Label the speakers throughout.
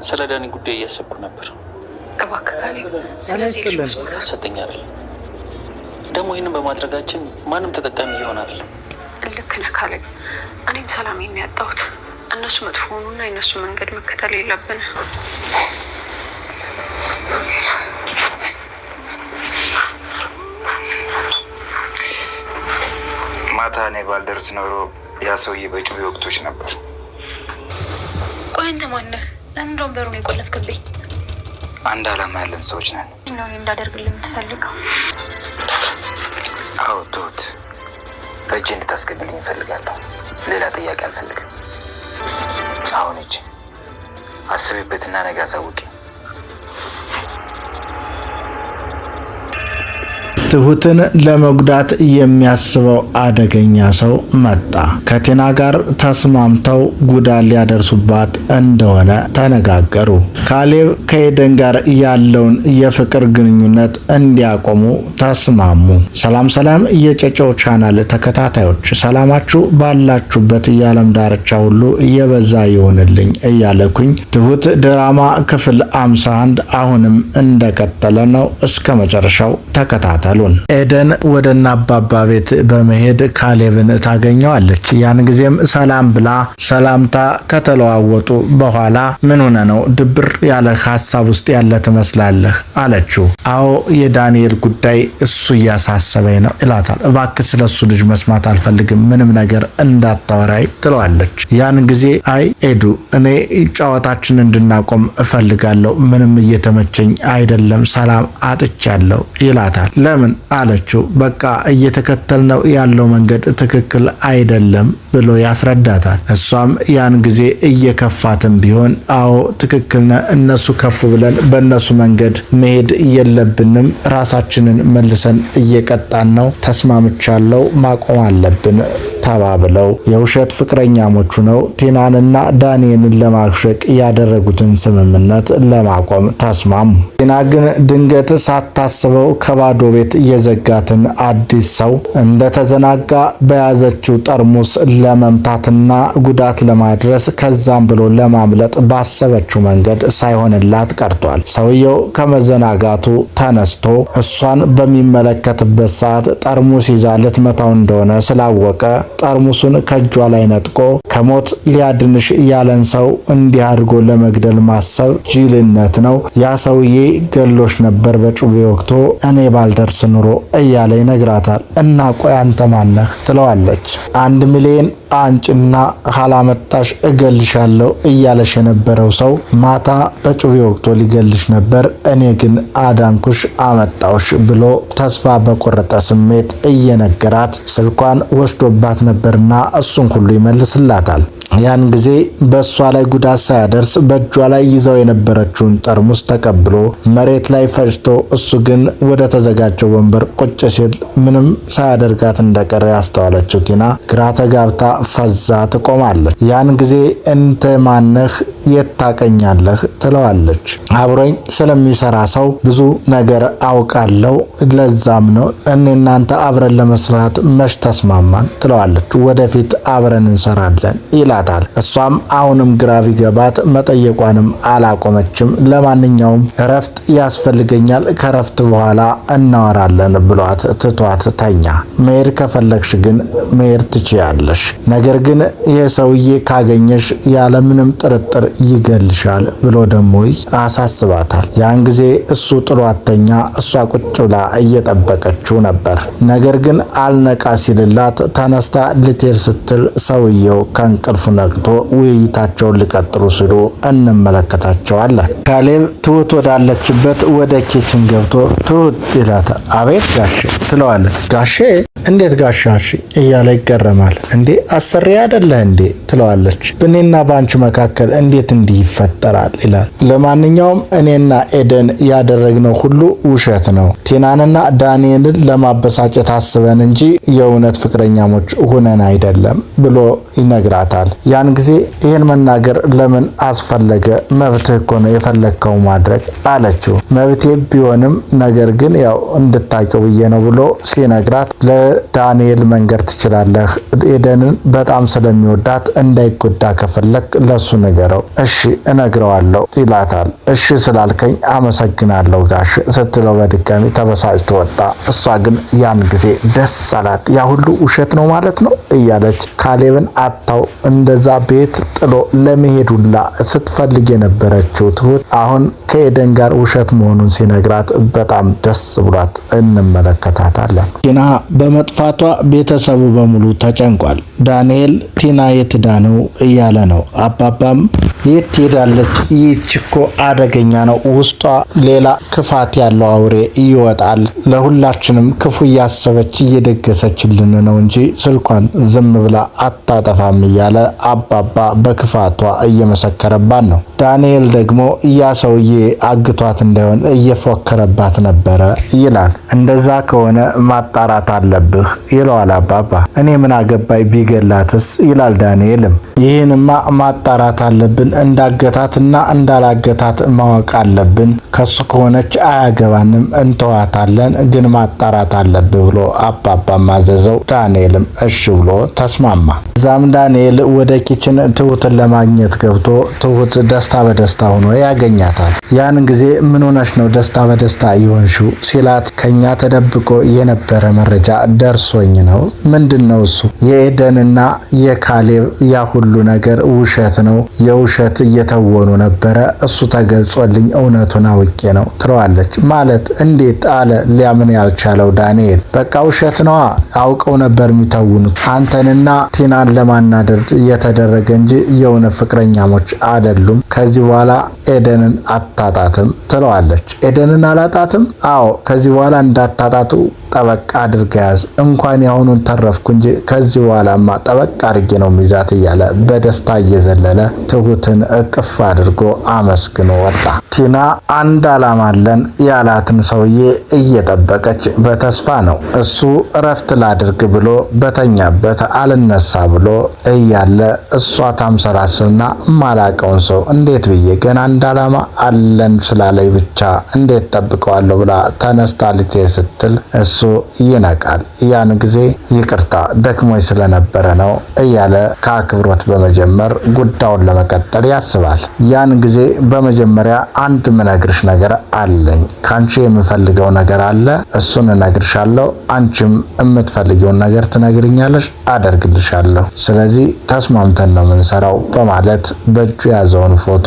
Speaker 1: ስለ ዳኒ ጉዳይ እያሰብኩ ነበር።
Speaker 2: እባክህ ካሌብ ስለዚህ ልጅ መስማት
Speaker 1: አሰጠኝ አይደል? ደግሞ ይህንን በማድረጋችን ማንም ተጠቃሚ ይሆናል።
Speaker 2: ልክ ነህ ካሌብ። እኔም ሰላሜን ያጣሁት እነሱ መጥፎ ሆኑና የእነሱ መንገድ መከተል የለብንም።
Speaker 3: ማታ እኔ ባልደርስ ኖሮ ያ ሰውዬ በጩቤ ወቅቶች ነበር።
Speaker 2: ቆይ አንተ ማን ነህ? ለምን በሩን የቆለፍክብኝ?
Speaker 3: አንድ አላማ ያለን ሰዎች ነን።
Speaker 2: ነው እንዳደርግልህ የምትፈልገው?
Speaker 3: አዎ ትሁት፣ በእጄ እንድታስገድልኝ እፈልጋለሁ። ሌላ ጥያቄ አልፈልግም። አሁን እጅ አስቤበትና ነገ አሳውቂ።
Speaker 4: ትሁትን ለመጉዳት የሚያስበው አደገኛ ሰው መጣ። ከቲና ጋር ተስማምተው ጉዳት ሊያደርሱባት እንደሆነ ተነጋገሩ። ካሌብ ከኤደን ጋር ያለውን የፍቅር ግንኙነት እንዲያቆሙ ተስማሙ። ሰላም ሰላም፣ የጨጨው ቻናል ተከታታዮች ሰላማችሁ ባላችሁበት የዓለም ዳርቻ ሁሉ የበዛ ይሆንልኝ እያለኩኝ ትሁት ድራማ ክፍል 51 አሁንም እንደቀጠለ ነው። እስከ መጨረሻው ተከታተሉ። ኤደን ወደ አባባ ቤት በመሄድ ካሌብን ታገኘዋለች። ያን ጊዜም ሰላም ብላ ሰላምታ ከተለዋወጡ በኋላ ምን ሆነ ነው ድብር ያለ ሐሳብ ውስጥ ያለ ትመስላለህ አለችው። አዎ የዳንኤል ጉዳይ እሱ እያሳሰበኝ ነው ይላታል። እባክህ ስለሱ ልጅ መስማት አልፈልግም፣ ምንም ነገር እንዳታወራይ ትለዋለች። ያን ጊዜ አይ ኤዱ፣ እኔ ጨዋታችን እንድናቆም እፈልጋለሁ፣ ምንም እየተመቸኝ አይደለም፣ ሰላም አጥቻለሁ ይላታል። ለምን አለችው። በቃ እየተከተልነው ያለው መንገድ ትክክል አይደለም ብሎ ያስረዳታል። እሷም ያን ጊዜ እየከፋትም ቢሆን አዎ ትክክል ነህ፣ እነሱ ከፍ ብለን በእነሱ መንገድ መሄድ የለብንም፣ ራሳችንን መልሰን እየቀጣን ነው፣ ተስማምቻለሁ፣ ማቆም አለብን ተባብለው የውሸት ፍቅረኛሞቹ ነው ቲናንና ዳንኤልን ለማክሸቅ ያደረጉትን ስምምነት ለማቆም ተስማሙ። ቲና ግን ድንገት ሳታስበው ከባዶ ቤት የዘጋትን አዲስ ሰው እንደተዘናጋ በያዘችው ጠርሙስ ለመምታትና ጉዳት ለማድረስ ከዛም ብሎ ለማምለጥ ባሰበችው መንገድ ሳይሆንላት ቀርቷል። ሰውየው ከመዘናጋቱ ተነስቶ እሷን በሚመለከትበት ሰዓት ጠርሙስ ይዛ ልትመታው እንደሆነ ስላወቀ ጠርሙሱን ከእጇ ላይ ነጥቆ ከሞት ሊያድንሽ ያለን ሰው እንዲህ አድርጎ ለመግደል ማሰብ ጅልነት ነው። ያ ሰውዬ ገሎሽ ነበር በጩቤ ወቅቶ እኔ ባልደርስ ኑሮ እያለ ይነግራታል። እና ቆይ አንተ ማነህ ትለዋለች። 1 ሚሊዮን አንጭና ካላመጣሽ እገልሻለሁ እያለሽ የነበረው ሰው ማታ በጩቤ ወቅቶ ሊገልሽ ነበር፣ እኔ ግን አዳንኩሽ አመጣውሽ ብሎ ተስፋ በቆረጠ ስሜት እየነገራት ስልኳን ወስዶባት ነበርና እሱን ሁሉ ይመልስላታል። ያን ጊዜ በእሷ ላይ ጉዳት ሳያደርስ በእጇ ላይ ይዘው የነበረችውን ጠርሙስ ተቀብሎ መሬት ላይ ፈጭቶ እሱ ግን ወደ ተዘጋጀው ወንበር ቁጭ ሲል ምንም ሳያደርጋት እንደቀረ ያስተዋለችው ቲና ግራ ተጋብታ ፈዛ ትቆማለች። ያን ጊዜ እንተ ማነህ የት ታቀኛለህ ትለዋለች። አብሮኝ ስለሚሰራ ሰው ብዙ ነገር አውቃለሁ፣ ለዛም ነው እኔ እናንተ አብረን ለመስራት መች ተስማማን ትለዋለች። ወደፊት አብረን እንሰራለን ይላታል። እሷም አሁንም ግራ ቢገባት መጠየቋንም አላቆመችም። ለማንኛውም እረፍት ያስፈልገኛል፣ ከረፍት በኋላ እናወራለን ብሏት ትቷት ተኛ። መሄድ ከፈለግሽ ግን መሄድ ትችያለሽ፣ ነገር ግን ይሄ ሰውዬ ካገኘሽ ያለምንም ጥርጥር ይገልሻል ብሎ ደግሞ አሳስባታል። ያን ጊዜ እሱ ጥሏት ተኛ። እሷ ቁጭ ብላ እየጠበቀችው ነበር። ነገር ግን አልነቃ ሲልላት ተነስታ ልትሄድ ስትል ሰውየው ከእንቅልፉ ነቅቶ ውይይታቸውን ሊቀጥሉ ሲሉ እንመለከታቸዋለን። ካሌብ ትሁት ወዳለችበት ወደ ኪችን ገብቶ ትሁት ይላታል። አቤት ጋሼ ትለዋለች። ጋሼ እንዴት ጋሻሽ እያለ ይገረማል። እንዴ አሰሪ አይደለህ እንዴ ትለዋለች። በእኔና ባንቺ መካከል እንዴት እንዲህ ይፈጠራል ይላል። ለማንኛውም እኔና ኤደን ያደረግነው ሁሉ ውሸት ነው፣ ቲናንና ዳንኤልን ለማበሳጨት አስበን እንጂ የእውነት ፍቅረኛሞች ሆነን አይደለም ብሎ ይነግራታል። ያን ጊዜ ይህን መናገር ለምን አስፈለገ? መብትህ እኮ ነው የፈለግከው ማድረግ አለችው። መብቴ ቢሆንም ነገር ግን ያው እንድታውቀው ብዬ ነው ብሎ ሲነግራት ዳንኤል መንገር ትችላለህ። ኤደንን በጣም ስለሚወዳት እንዳይጎዳ ከፈለክ ለሱ ንገረው። እሺ እነግረዋለሁ ይላታል። እሺ ስላልከኝ አመሰግናለሁ ጋሽ ስትለው በድጋሚ ተበሳጭቶ ወጣ። እሷ ግን ያን ጊዜ ደስ አላት። ያ ሁሉ ውሸት ነው ማለት ነው እያለች ካሌብን አታው እንደዛ ቤት ጥሎ ለመሄዱላ ስትፈልግ የነበረችው ትሁት አሁን ከኤደን ጋር ውሸት መሆኑን ሲነግራት በጣም ደስ ብሏት እንመለከታታለን። ቲና በመጥፋቷ ቤተሰቡ በሙሉ ተጨንቋል። ዳንኤል ቲና የት ሄዳ ነው እያለ ነው። አባባም የት ሄዳለች? ይህች እኮ አደገኛ ነው፣ ውስጧ ሌላ ክፋት ያለው አውሬ ይወጣል። ለሁላችንም ክፉ እያሰበች እየደገሰችልን ነው እንጂ ስልኳን ዝም ብላ አታጠፋም እያለ አባባ በክፋቷ እየመሰከረባት ነው። ዳንኤል ደግሞ ያ ሰውዬ አግቷት እንዳይሆን እየፎከረባት ነበረ ይላል። እንደዛ ከሆነ ማጣራት አለብህ ይለዋል አባባ። እኔ ምን አገባይ ቢገላትስ ይላል ዳንኤልም። ይህንማ ማጣራት አለብን፣ እንዳገታትና እንዳላገታት ማወቅ አለብን። ከሱ ከሆነች አያገባንም፣ እንተዋታለን፣ ግን ማጣራት አለብህ ብሎ አባባ ማዘዘው። ዳንኤልም እሺ ብሎ ተስማማ። እዛም ዳንኤል ወደ ኪችን ትሁትን ለማግኘት ገብቶ ትሁት ደስታ በደስታ ሆኖ ያገኛታል። ያን ጊዜ ምን ሆነሽ ነው ደስታ በደስታ ይሆንሽው ሲላት ከኛ ተደብቆ የነበረ መረጃ ደርሶኝ ነው። ምንድነው እሱ? የኤደንና የካሌብ ያ ሁሉ ነገር ውሸት ነው፣ የውሸት እየተወኑ ነበረ። እሱ ተገልጾልኝ እውነቱን አውቄ ነው ትለዋለች። ማለት እንዴት አለ ሊያምን ያልቻለው ዳንኤል። በቃ ውሸት ነዋ፣ አውቀው ነበር የሚተውኑት። አንተንና ቲናን ለማናደር የተደረገ እንጂ የሆነ ፍቅረኛሞች አይደሉም። ከዚህ በኋላ ኤደንን አታጣትም ትለዋለች። ኤደንን አላጣትም? አዎ ከዚህ በኋላ እንዳታጣቱ ጠበቅ አድርገ ያዝ። እንኳን ያሁኑን ተረፍኩ እንጂ ከዚህ በኋላማ ጠበቅ አድርጌ ነው ሚዛት እያለ በደስታ እየዘለለ ትሁትን እቅፍ አድርጎ አመስግኖ ወጣ። ቲና አንድ ዓላማ አለን ያላትን ሰውዬ እየጠበቀች በተስፋ ነው። እሱ እረፍት ላድርግ ብሎ በተኛበት አልነሳ ብሎ እያለ እሷ ታምሰራስና ማላቀውን ሰው እንዴት ብዬ ገና አንድ ዓላማ አለን ስላለኝ ብቻ እንዴት ጠብቀዋለሁ ብላ ተነስታ ልትሄድ ስትል እሱ ይነቃል። ያን ጊዜ ይቅርታ ደክሞኝ ስለነበረ ነው እያለ ከአክብሮት በመጀመር ጉዳዩን ለመቀጠል ያስባል። ያን ጊዜ በመጀመሪያ አንድ ምነግርሽ ነገር አለኝ። ካንቺ የምፈልገው ነገር አለ፣ እሱን እነግርሻለሁ። አንቺም የምትፈልጊውን ነገር ትነግርኛለሽ፣ አደርግልሻለሁ። ስለዚህ ተስማምተን ነው የምንሰራው በማለት በእጁ የያዘውን ፎቶ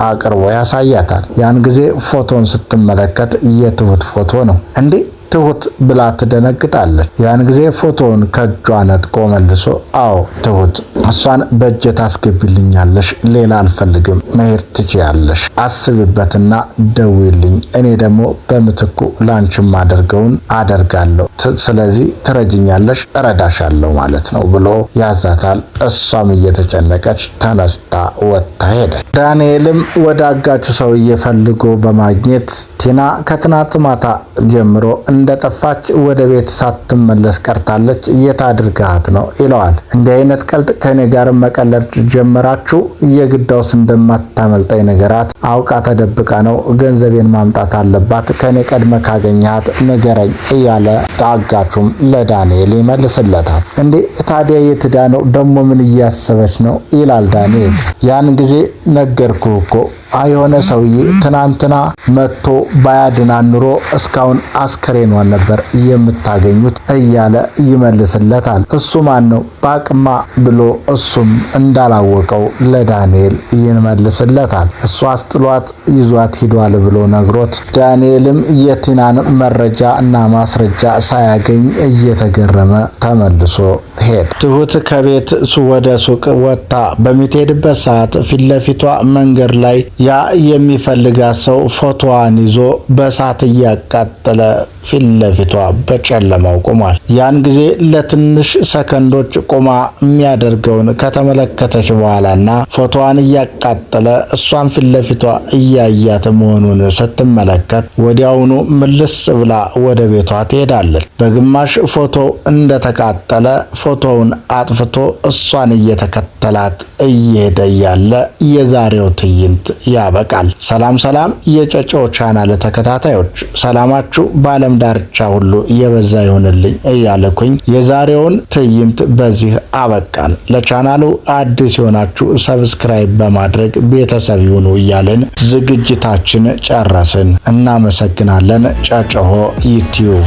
Speaker 4: አቅርቦ ያሳያታል። ያን ጊዜ ፎቶን ስትመለከት የትሁት ፎቶ ነው። እንዴ ትሁት ብላ ትደነግጣለች። ያን ጊዜ ፎቶውን ከእጇ ነጥቆ መልሶ አዎ ትሁት፣ እሷን በእጄ ታስገቢልኛለሽ፣ ሌላ አልፈልግም፣ መሄድ ትችያለሽ፣ አስቢበትና ደውይልኝ፣ እኔ ደግሞ በምትኩ ላንቺም አደርገውን አደርጋለሁ፣ ስለዚህ ትረጅኛለሽ፣ እረዳሻለሁ ማለት ነው ብሎ ያዛታል። እሷም እየተጨነቀች ተነስታ ወጥታ ሄደች። ዳንኤልም ወደ አጋቹ ሰውዬ ፈልጎ በማግኘት ቲና ከትናንት ማታ ጀምሮ እንደጠፋች ወደ ቤት ሳትመለስ ቀርታለች፣ የት አድርጋት ነው ይለዋል። እንዲህ አይነት ቀልድ ከኔ ጋር መቀለድ ጀመራችሁ? የግዳውስ እንደማታመልጠኝ ነገራት። አውቃ ተደብቃ ነው፣ ገንዘቤን ማምጣት አለባት፣ ከኔ ቀድመ ካገኛት ንገረኝ እያለ አጋቹም ለዳንኤል ይመልስለታል። እንዴ ታዲያ የት ሄዳ ነው ደግሞ? ምን እያሰበች ነው ይላል ዳንኤል። ያን ጊዜ ነገርኩ እኮ የሆነ ሰውዬ ትናንትና መጥቶ ባያድናን ኑሮ እስካሁን አስከሬኗን ነበር የምታገኙት እያለ ይመልስለታል። እሱ ማን ነው ባቅማ ብሎ እሱም እንዳላወቀው ለዳንኤል ይመልስለታል። እሱ አስጥሏት ይዟት ሂዷል ብሎ ነግሮት ዳንኤልም የቲናን መረጃ እና ማስረጃ ሳያገኝ እየተገረመ ተመልሶ ሄደ። ትሁት ከቤት ወደ ሱቅ ወጥታ በምትሄድበት ሰዓት ፊት ለፊቷ መንገድ ላይ ያ የሚፈልጋት ሰው ፎቶዋን ይዞ በሳት እያቃጠለ ፊት ለፊቷ በጨለማው ቆሟል። ያን ጊዜ ለትንሽ ሰከንዶች ቆማ የሚያደርገውን ከተመለከተች በኋላና ፎቶዋን እያቃጠለ እሷን ፊት ለፊቷ እያያት መሆኑን ስትመለከት ወዲያውኑ ምልስ ብላ ወደ ቤቷ ትሄዳለች። በግማሽ ፎቶ እንደተቃጠለ ፎቶውን አጥፍቶ እሷን እየተከተላት እየሄደ ያለ የዛሬው ትዕይንት ያበቃል። ሰላም ሰላም የጨጨው ቻናል ተከታታዮች፣ ሰላማችሁ ባለም የዓለም ዳርቻ ሁሉ የበዛ ይሆንልኝ እያልኩኝ የዛሬውን ትዕይንት በዚህ አበቃን። ለቻናሉ አዲስ የሆናችሁ ሰብስክራይብ በማድረግ ቤተሰብ ይሁኑ እያልን ዝግጅታችን ጨረስን። እናመሰግናለን። ጨጨሆ ዩቲዩብ